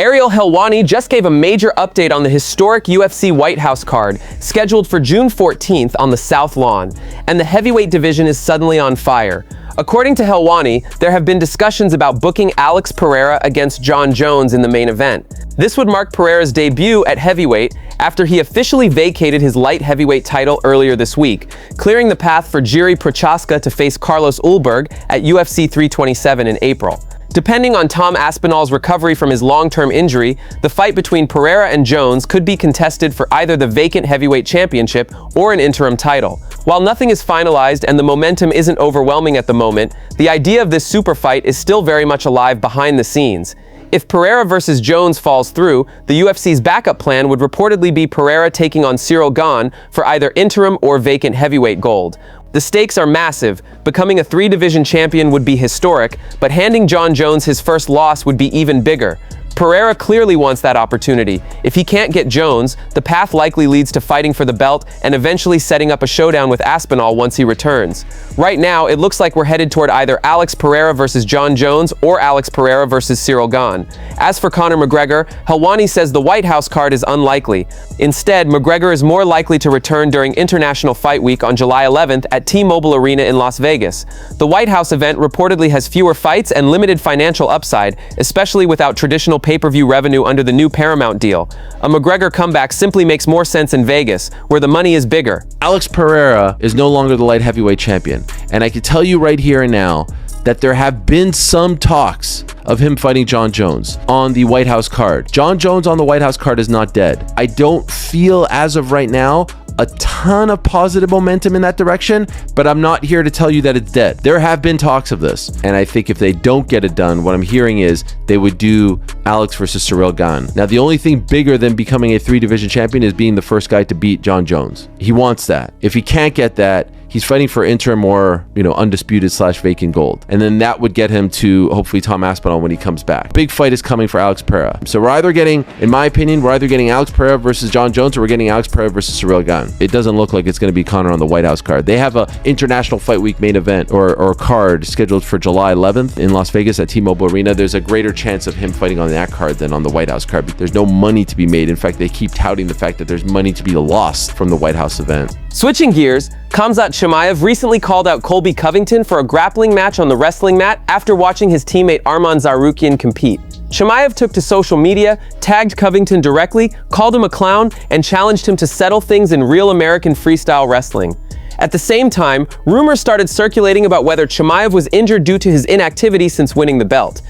Ariel Helwani just gave a major update on the historic UFC White House card, scheduled for June 14th on the South Lawn, and the heavyweight division is suddenly on fire. According to Helwani, there have been discussions about booking Alex Pereira against Jon Jones in the main event. This would mark Pereira's debut at heavyweight after he officially vacated his light heavyweight title earlier this week, clearing the path for Jiří Procházka to face Carlos Ulberg at UFC 327 in April. Depending on Tom Aspinall's recovery from his long-term injury, the fight between Pereira and Jones could be contested for either the vacant heavyweight championship or an interim title. While nothing is finalized and the momentum isn't overwhelming at the moment, the idea of this super fight is still very much alive behind the scenes. If Pereira versus Jones falls through, the UFC's backup plan would reportedly be Pereira taking on Ciryl Gane for either interim or vacant heavyweight gold. The stakes are massive. Becoming a three-division champion would be historic, but handing Jon Jones his first loss would be even bigger. Pereira clearly wants that opportunity. If he can't get Jones, the path likely leads to fighting for the belt and eventually setting up a showdown with Aspinall once he returns. Right now, it looks like we're headed toward either Alex Pereira versus Jon Jones or Alex Pereira versus Ciryl Gane. As for Conor McGregor, Helwani says the White House card is unlikely. Instead, McGregor is more likely to return during International Fight Week on July 11th at T-Mobile Arena in Las Vegas. The White House event reportedly has fewer fights and limited financial upside, especially without traditional pay-per-view revenue under the new Paramount deal. A McGregor comeback simply makes more sense in Vegas, where the money is bigger. Alex Pereira is no longer the light heavyweight champion, and I can tell you right here and now that there have been some talks of him fighting Jon Jones on the White House card. Jon Jones on the White House card is not dead. I don't feel, as of right now, a ton of positive momentum in that direction, but I'm not here to tell you that it's dead. There have been talks of this, and I think if they don't get it done, what I'm hearing is they would do Alex versus Ciryl Gane. Now, the only thing bigger than becoming a three-division champion is being the first guy to beat Jon Jones. He wants that. If he can't get that, he's fighting for interim or, undisputed / vacant gold. And then that would get him to, hopefully, Tom Aspinall when he comes back. Big fight is coming for Alex Pereira. So we're either getting, in my opinion, Alex Pereira versus Jon Jones, or we're getting Alex Pereira versus Ciryl Gane. It doesn't look like it's going to be Conor on the White House card. They have a International Fight Week main event or card scheduled for July 11th in Las Vegas at T-Mobile Arena. There's a greater chance of him fighting on that card than on the White House card. There's no money to be made. In fact, they keep touting the fact that there's money to be lost from the White House event. Switching gears, Khamzat Chimaev recently called out Colby Covington for a grappling match on the wrestling mat after watching his teammate Arman Tsarukyan compete. Chimaev took to social media, tagged Covington directly, called him a clown, and challenged him to settle things in real American freestyle wrestling. At the same time, rumors started circulating about whether Chimaev was injured due to his inactivity since winning the belt.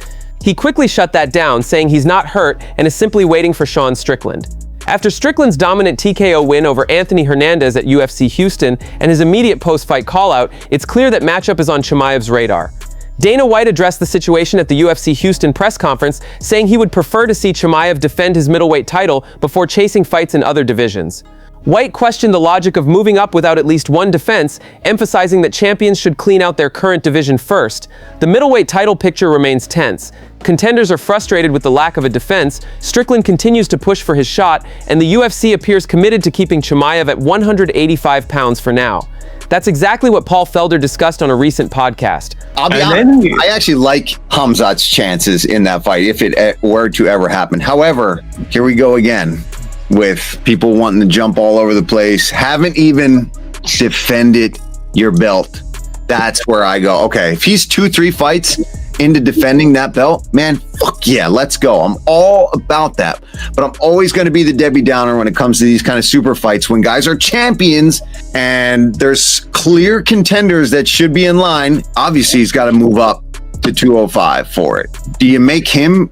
He quickly shut that down, saying he's not hurt and is simply waiting for Sean Strickland. After Strickland's dominant TKO win over Anthony Hernandez at UFC Houston and his immediate post-fight call-out, it's clear that matchup is on Chimaev's radar. Dana White addressed the situation at the UFC Houston press conference, saying he would prefer to see Chimaev defend his middleweight title before chasing fights in other divisions. White questioned the logic of moving up without at least one defense, emphasizing that champions should clean out their current division first. The middleweight title picture remains tense. Contenders are frustrated with the lack of a defense, Strickland continues to push for his shot, and the UFC appears committed to keeping Chimaev at 185 pounds for now. That's exactly what Paul Felder discussed on a recent podcast. I'll be honest, I actually like Khamzat's chances in that fight if it were to ever happen. However, here we go again with people wanting to jump all over the place, haven't even defended your belt. That's where I go, okay, if he's 2-3 fights into defending that belt, man, fuck yeah, let's go. I'm all about that. But I'm always going to be the Debbie Downer when it comes to these kind of super fights when guys are champions and there's clear contenders that should be in line. Obviously, he's got to move up to 205 for it. Do you make him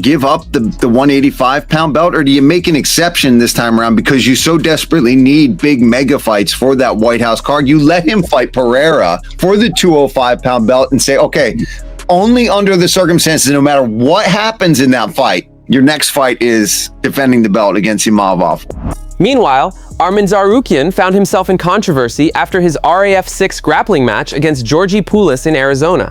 give up the 185-pound belt, or do you make an exception this time around because you so desperately need big mega fights for that White House card? You let him fight Pereira for the 205-pound belt and say, okay, only under the circumstances, no matter what happens in that fight, your next fight is defending the belt against Imavov. Meanwhile, Arman Tsarukyan found himself in controversy after his RAF 6 grappling match against Georgio Poullas in Arizona.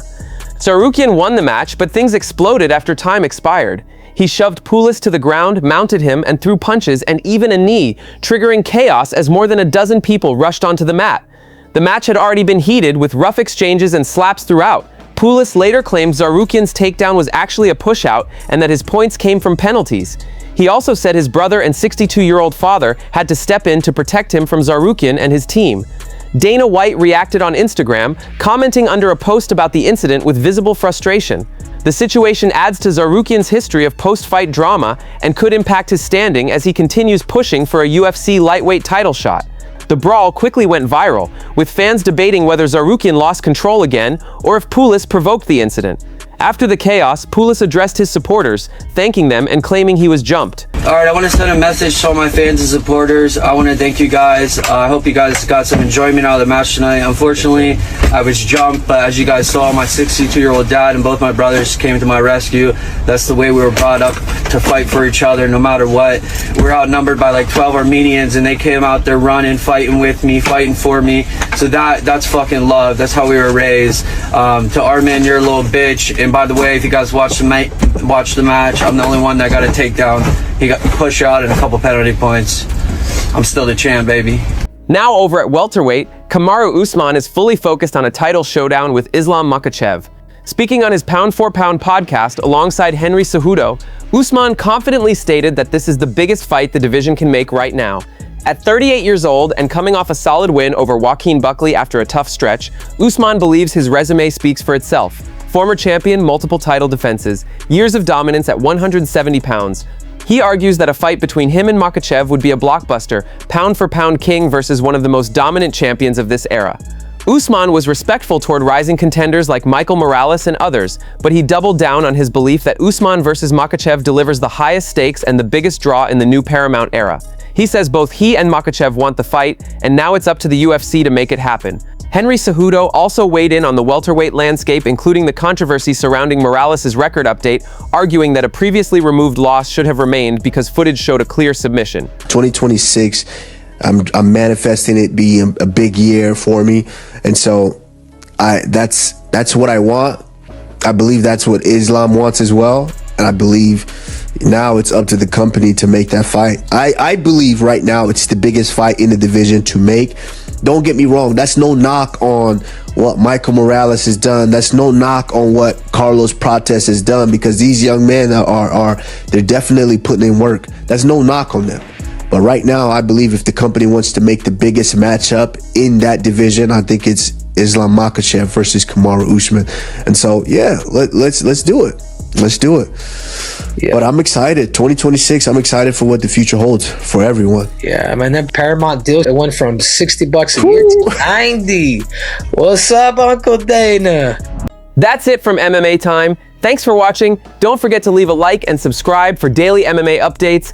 Tsarukyan won the match, but things exploded after time expired. He shoved Poullas to the ground, mounted him, and threw punches and even a knee, triggering chaos as more than a dozen people rushed onto the mat. The match had already been heated with rough exchanges and slaps throughout. Poullas later claimed Tsarukyan's takedown was actually a push-out and that his points came from penalties. He also said his brother and 62-year-old father had to step in to protect him from Tsarukyan and his team. Dana White reacted on Instagram, commenting under a post about the incident with visible frustration. The situation adds to Tsarukyan's history of post-fight drama and could impact his standing as he continues pushing for a UFC lightweight title shot. The brawl quickly went viral, with fans debating whether Tsarukyan lost control again or if Poullas provoked the incident. After the chaos, Poullas addressed his supporters, thanking them and claiming he was jumped. Alright, I want to send a message to all my fans and supporters. I want to thank you guys. I hope you guys got some enjoyment out of the match tonight. Unfortunately, I was jumped, but as you guys saw, my 62-year-old dad and both my brothers came to my rescue. That's the way we were brought up, to fight for each other no matter what. We're outnumbered by like 12 Armenians, and they came out there running, fighting with me, fighting for me. So that's fucking love. That's how we were raised. To Arman, you're a little bitch. And by the way, if you guys watch the match, I'm the only one that got a takedown. He got pushed out and a couple penalty points. I'm still the champ, baby. Now over at welterweight, Kamaru Usman is fully focused on a title showdown with Islam Makhachev. Speaking on his Pound for Pound podcast alongside Henry Cejudo, Usman confidently stated that this is the biggest fight the division can make right now. At 38 years old and coming off a solid win over Joaquin Buckley after a tough stretch, Usman believes his resume speaks for itself. Former champion, multiple title defenses, years of dominance at 170 pounds. He argues that a fight between him and Makhachev would be a blockbuster, pound-for-pound king versus one of the most dominant champions of this era. Usman was respectful toward rising contenders like Michael Morales and others, but he doubled down on his belief that Usman versus Makhachev delivers the highest stakes and the biggest draw in the new Paramount era. He says both he and Makhachev want the fight, and now it's up to the UFC to make it happen. Henry Cejudo also weighed in on the welterweight landscape, including the controversy surrounding Morales' record update, arguing that a previously removed loss should have remained because footage showed a clear submission. 2026, I'm manifesting it being a big year for me, and so that's what I want. I believe that's what Islam wants as well, and I believe now it's up to the company to make that fight. I believe right now it's the biggest fight in the division to make. Don't get me wrong, that's no knock on what Michael Morales has done. That's no knock on what Carlos Prates has done, because these young men they're definitely putting in work. That's no knock on them. But right now, I believe if the company wants to make the biggest matchup in that division, I think it's Islam Makhachev versus Kamaru Usman. And so, yeah, let's do it. Let's do it. Yeah. But I'm excited. 2026, I'm excited for what the future holds for everyone. Yeah, I mean, that Paramount deal, it went from $60 a year to 90. What's up, Uncle Dana? That's it from MMA Time. Thanks for watching. Don't forget to leave a like and subscribe for daily MMA updates.